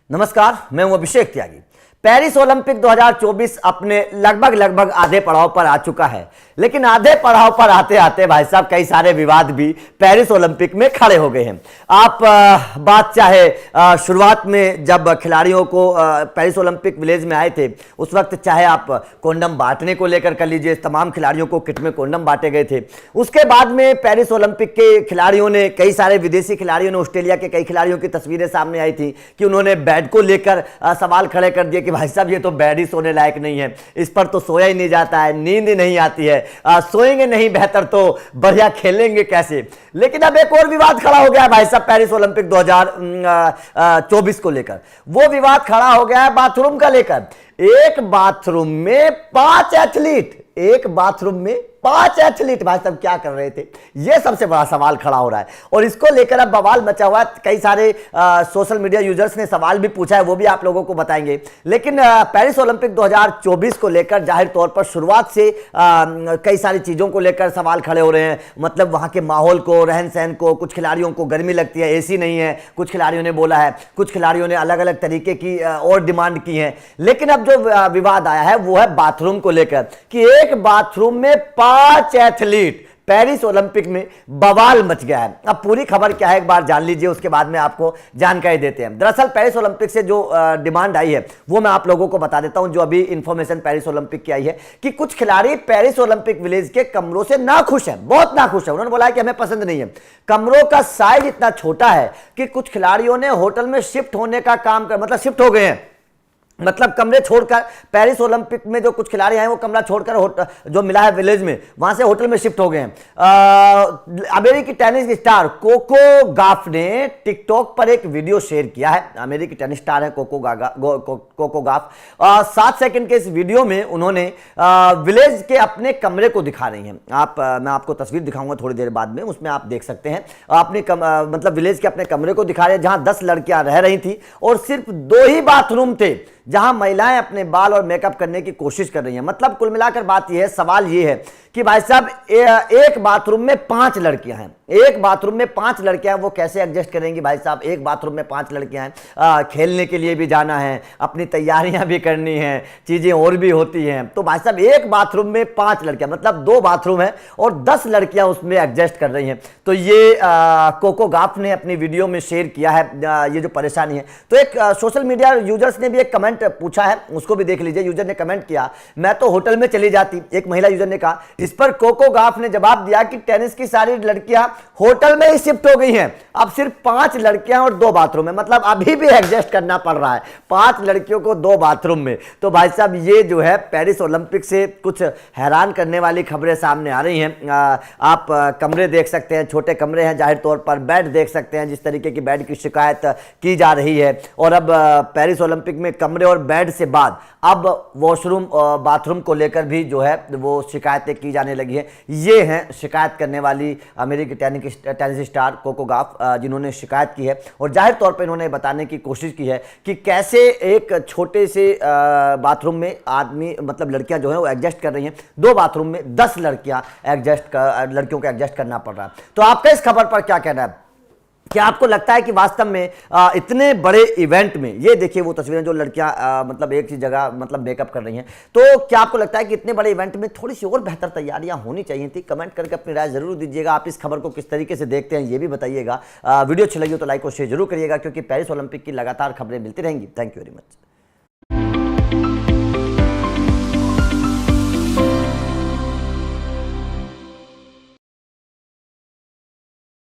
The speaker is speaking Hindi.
नमस्कार, मैं हूं अभिषेक त्यागी। पेरिस ओलंपिक 2024 अपने लगभग आधे पड़ाव पर आ चुका है, लेकिन आधे पड़ाव पर आते आते भाई साहब कई सारे विवाद भी पेरिस ओलंपिक में खड़े हो गए हैं। आप बात चाहे शुरुआत में जब खिलाड़ियों को पेरिस ओलंपिक विलेज में आए थे उस वक्त, चाहे आप कोंडम बांटने को लेकर कर लीजिए, तमाम खिलाड़ियों को किट में कोंडम बांटे गए थे। उसके बाद में पेरिस ओलंपिक के खिलाड़ियों ने, कई सारे विदेशी खिलाड़ियों ने, ऑस्ट्रेलिया के कई खिलाड़ियों की तस्वीरें सामने आई थी कि उन्होंने बेड को लेकर सवाल खड़े कर दिए कि भाई साहब ये तो बेड ही सोने लायक नहीं है, इस पर तो सोया ही नहीं जाता है, नींद ही नहीं आती है, सोएंगे नहीं बेहतर तो बढ़िया खेलेंगे कैसे। लेकिन अब एक और विवाद खड़ा हो गया है भाई साहब पेरिस ओलंपिक 2024 को लेकर। वो विवाद खड़ा हो गया है बाथरूम का लेकर। एक बाथरूम में 5 एथलीट, एक बाथरूम में 5 एथलीट भाई साहब क्या कर रहे थे, यह सबसे बड़ा सवाल खड़ा हो रहा है। और इसको लेकर अब बवाल मचा हुआ है। कई सारे सोशल मीडिया यूजर्स ने सवाल भी पूछा है, वो भी आप लोगों को बताएंगे। लेकिन पेरिस ओलंपिक 2024 को लेकर जाहिर तौर पर शुरुआत से कई सारी चीज़ों को लेकर सवाल खड़े हो रहे हैं। मतलब वहाँ के माहौल को, रहन सहन को, कुछ खिलाड़ियों को गर्मी लगती है, एसी नहीं है, कुछ खिलाड़ियों ने बोला है, कुछ खिलाड़ियों ने अलग अलग तरीके की और डिमांड की है। लेकिन अब जो विवाद आया है वो है बाथरूम को लेकर कि एक बाथरूम में 5 एथलीट, पेरिस ओलंपिक में बवाल मच गया है। अब पूरी खबर क्या है एक बार जान लीजिए, उसके बाद में आपको जानकारी देते हैं। दरअसल पेरिस ओलंपिक से जो डिमांड आई है वो मैं आप लोगों को बता देता हूं। जो अभी इंफॉर्मेशन पेरिस ओलंपिक की आई है कि कुछ खिलाड़ी पेरिस ओलंपिक विलेज के कमरों से नाखुश है, बहुत नाखुश है। उन्होंने बोला है कि हमें पसंद नहीं है, कमरों का साइज इतना छोटा है कि कुछ खिलाड़ियों ने होटल में शिफ्ट होने का काम कर, मतलब शिफ्ट हो गए हैं, मतलब कमरे छोड़कर। पेरिस ओलंपिक में जो कुछ खिलाड़ी हैं वो कमरा छोड़कर जो मिला है विलेज में, वहां से होटल में शिफ्ट हो गए हैं। अमेरिकी टेनिस स्टार कोको गाफ ने टिकटॉक पर एक वीडियो शेयर किया है। अमेरिकी टेनिस स्टार है कोको गाफ। 7 सेकंड के इस वीडियो में उन्होंने विलेज के अपने कमरे को दिखा रही हैं। मैं आपको तस्वीर दिखाऊंगा थोड़ी देर बाद में, उसमें आप देख सकते हैं अपने मतलब विलेज के अपने कमरे को दिखा रहे हैं जहां 10 लड़कियां रह रही थी और सिर्फ 2 ही बाथरूम थे जहां महिलाएं अपने बाल और मेकअप करने की कोशिश कर रही हैं। मतलब कुल मिलाकर बात यह है, सवाल यह है कि भाई साहब एक बाथरूम में 5 लड़कियां हैं, एक बाथरूम में 5 लड़कियां, वो कैसे एडजस्ट करेंगी भाई साहब। एक बाथरूम में 5 लड़कियां हैं, खेलने के लिए भी जाना है, अपनी तैयारियां भी करनी है, चीजें और भी होती हैं। तो भाई साहब एक बाथरूम में 5 लड़कियां, मतलब 2 बाथरूम है और 10 लड़कियां उसमें एडजस्ट कर रही हैं। तो ये कोको गाफ ने अपनी वीडियो में शेयर किया है ये जो परेशानी है। तो एक सोशल मीडिया यूजर्स ने भी एक कमेंट पूछा है, उसको भी देख लीजिए। यूजर ने कमेंट किया, मैं तो होटल में चली जाती, एक महिला यूजर ने कहा। इस पर कोको गाफ ने जवाब दिया कि टेनिस की सारी लड़कियां होटल में ही शिफ्ट हो गई हैं, अब सिर्फ 5 लड़कियां और 2 बाथरूम है, मतलब अभी भी एडजस्ट करना पड़ रहा है 5 लड़कियों को 2 बाथरूम में। तो भाई साहब ये जो है पेरिस ओलंपिक से कुछ हैरान करने वाली खबरें सामने आ रही हैं। आप कमरे देख सकते हैं, छोटे कमरे हैं जाहिर तौर पर, बेड देख सकते हैं, जिस तरीके की बेड की शिकायत की जा रही है। और अब पेरिस ओलंपिक में कमरे और बेड से बाद अब वॉशरूम बाथरूम को लेकर भी जो है वो शिकायतें की जाने लगी है। ये हैं शिकायत करने वाली अमेरिकी टेनिस स्टार कोको गाफ, जिन्होंने शिकायत की है। और जाहिर तौर पर इन्होंने बताने की कोशिश की है कि कैसे एक छोटे से बाथरूम में आदमी, मतलब लड़कियां जो है वो एडजस्ट कर रही हैं, 2 बाथरूम में 10 लड़कियों को एडजस्ट करना पड़ रहा है। तो आपका इस खबर पर क्या कहना है? क्या आपको लगता है कि वास्तव में इतने बड़े इवेंट में, ये देखिए वो तस्वीरें जो लड़कियां मतलब एक ही जगह मतलब मेकअप कर रही हैं, तो क्या आपको लगता है कि इतने बड़े इवेंट में थोड़ी सी और बेहतर तैयारियां होनी चाहिए थी? कमेंट करके अपनी राय जरूर दीजिएगा। आप इस खबर को किस तरीके से देखते हैं ये भी बताइएगा। वीडियो अच्छी लगी हो तो लाइक और शेयर जरूर करिएगा, क्योंकि पेरिस ओलंपिक की लगातार खबरें मिलती रहेंगी। Thank you very much.